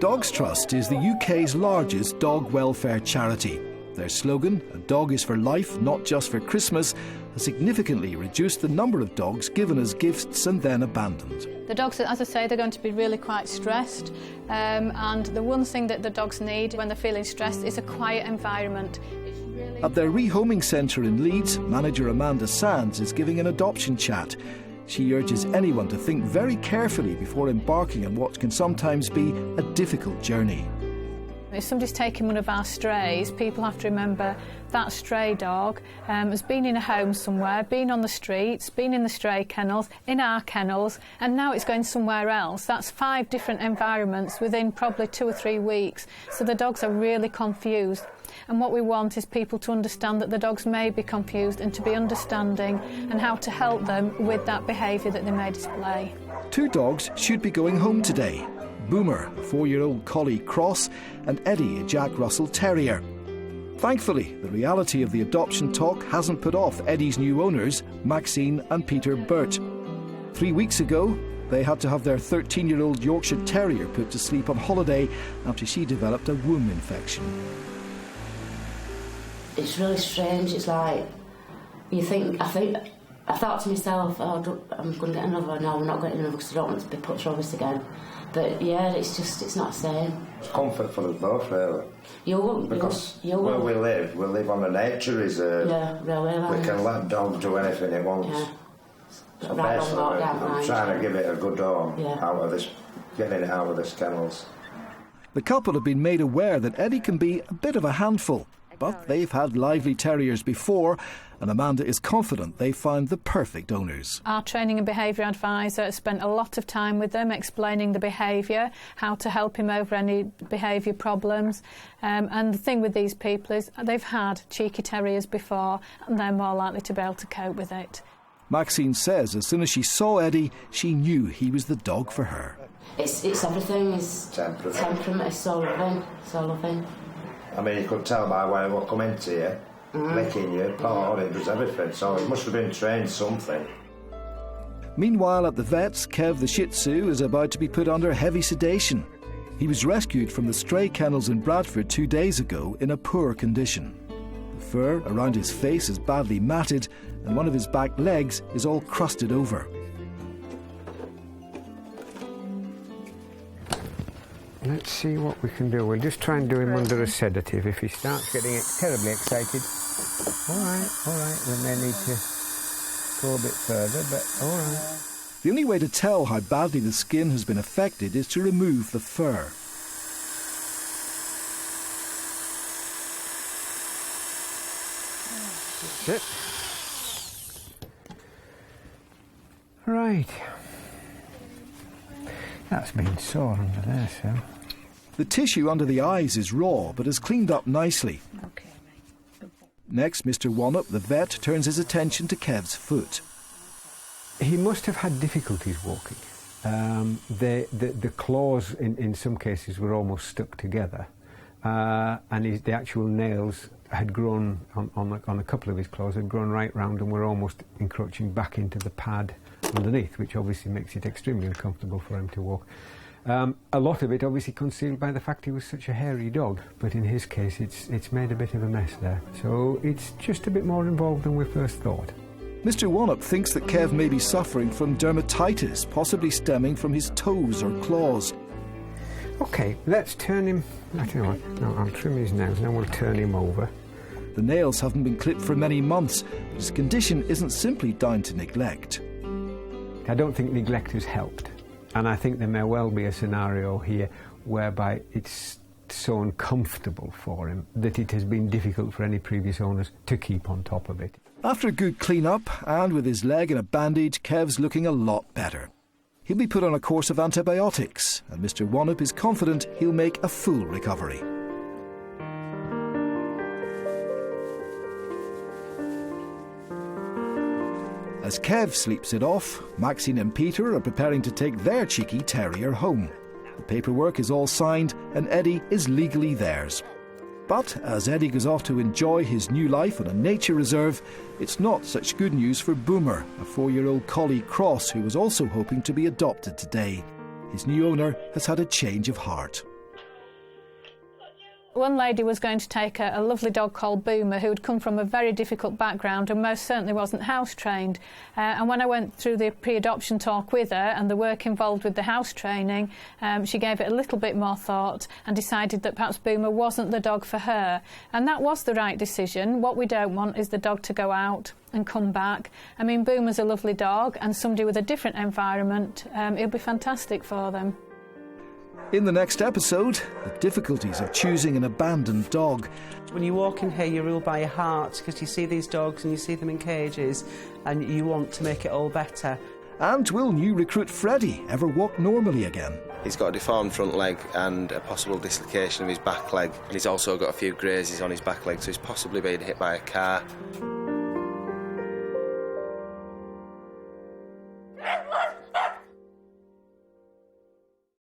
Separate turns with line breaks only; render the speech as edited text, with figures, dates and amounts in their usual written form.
Dogs Trust is the UK's largest dog welfare charity. Their slogan, "A dog is for life, not just for Christmas," has significantly reduced the number of dogs given as gifts and then abandoned.
The dogs, as I say, they're going to be really quite stressed, and the one thing that the dogs need when they're feeling stressed is a quiet environment.
At their Rehoming centre in Leeds, manager Amanda Sands is giving an adoption chat. She urges anyone to think very carefully before embarking on what can sometimes be a difficult journey.
If somebody's taking one of our strays, people have to remember that stray dog has been in a home somewhere, been on the streets, been in the stray kennels, in our kennels, and now it's going somewhere else. That's 5 different environments within probably 2 or 3 weeks. So the dogs are really confused. And what we want is people to understand that the dogs may be confused and to be understanding and how to help them with that behaviour that they may display.
2 dogs should be going home today. Boomer, a 4-year-old collie cross, and Eddie, a Jack Russell Terrier. Thankfully, the reality of the adoption talk hasn't put off Eddie's new owners, Maxine and Peter Burt. 3 weeks ago, they had to have their 13-year-old Yorkshire Terrier put to sleep on holiday after she developed a womb infection.
It's really strange. It's like, I thought to myself, oh, I'm going to get another. No, I'm not getting another because I don't want to be put through this again. But yeah, it's not the same.
It's comfort for us both, really. Because
where
we live on a nature reserve.
Yeah, really.
We can let dog do anything it wants.
Yeah.
So basically, I'm trying to give it a good home out of this, getting it out of this kennels.
The couple have been made aware that Eddie can be a bit of a handful, but they've had lively terriers before, and Amanda is confident they found the perfect owners.
Our training and behaviour advisor spent a lot of time with them explaining the behaviour, how to help him over any behaviour problems. And the thing with these people is they've had cheeky terriers before and they're more likely to be able to cope with it.
Maxine says as soon as she saw Eddie, she knew he was the dog for her.
It's everything. It's temperament. It's so loving.
I mean, you could tell by when it come into you, licking you, pawing, it does everything. So it must have been trained something.
Meanwhile, at the vets, Kev the Shih Tzu is about to be put under heavy sedation. He was rescued from the stray kennels in Bradford 2 days ago in a poor condition. The fur around his face is badly matted, and one of his back legs is all crusted over.
Let's see what we can do. We'll just try and do him under a sedative. If he starts getting terribly excited, all right, we may need to go a bit further, but all right.
The only way to tell how badly the skin has been affected is to remove the fur.
That's it. Right. That's been sore under there, so.
The tissue under the eyes is raw, but is cleaned up nicely.
Okay.
Next, Mr. Wannop, the vet, turns his attention to Kev's foot.
He must have had difficulties walking. The claws, in some cases, were almost stuck together. And the actual nails had grown, on a couple of his claws, had grown right round and were almost encroaching back into the pad underneath, which obviously makes it extremely uncomfortable for him to walk. A lot of it obviously concealed by the fact he was such a hairy dog, but in his case it's made a bit of a mess there. So it's just a bit more involved than we first thought.
Mr. Wannop thinks that Kev may be suffering from dermatitis, possibly stemming from his toes or claws.
OK, let's turn him... I tell you what, no, I'll trim his nails, then we'll turn him over.
The nails haven't been clipped for many months, but his condition isn't simply down to neglect.
I don't think neglect has helped, and I think there may well be a scenario here whereby it's so uncomfortable for him that it has been difficult for any previous owners to keep on top of it.
After a good clean-up, and with his leg in a bandage, Kev's looking a lot better. He'll be put on a course of antibiotics, and Mr. Wannop is confident he'll make a full recovery. As Kev sleeps it off, Maxine and Peter are preparing to take their cheeky terrier home. The paperwork is all signed and Eddie is legally theirs. But as Eddie goes off to enjoy his new life on a nature reserve, it's not such good news for Boomer, a 4-year-old collie cross who was also hoping to be adopted today. His new owner has had a change of heart.
One lady was going to take a lovely dog called Boomer, who had come from a very difficult background and most certainly wasn't house trained. And when I went through the pre-adoption talk with her and the work involved with the house training, she gave it a little bit more thought and decided that perhaps Boomer wasn't the dog for her. And that was the right decision. What we don't want is the dog to go out and come back. I mean, Boomer's a lovely dog, and somebody with a different environment, it'll be fantastic for them.
In the next episode, the difficulties of choosing an abandoned dog.
When you walk in here, you're ruled by your heart, because you see these dogs and you see them in cages and you want to make it all better.
And will new recruit Freddie ever walk normally again?
He's got a deformed front leg and a possible dislocation of his back leg, and he's also got a few grazes on his back leg, so he's possibly been hit by a car.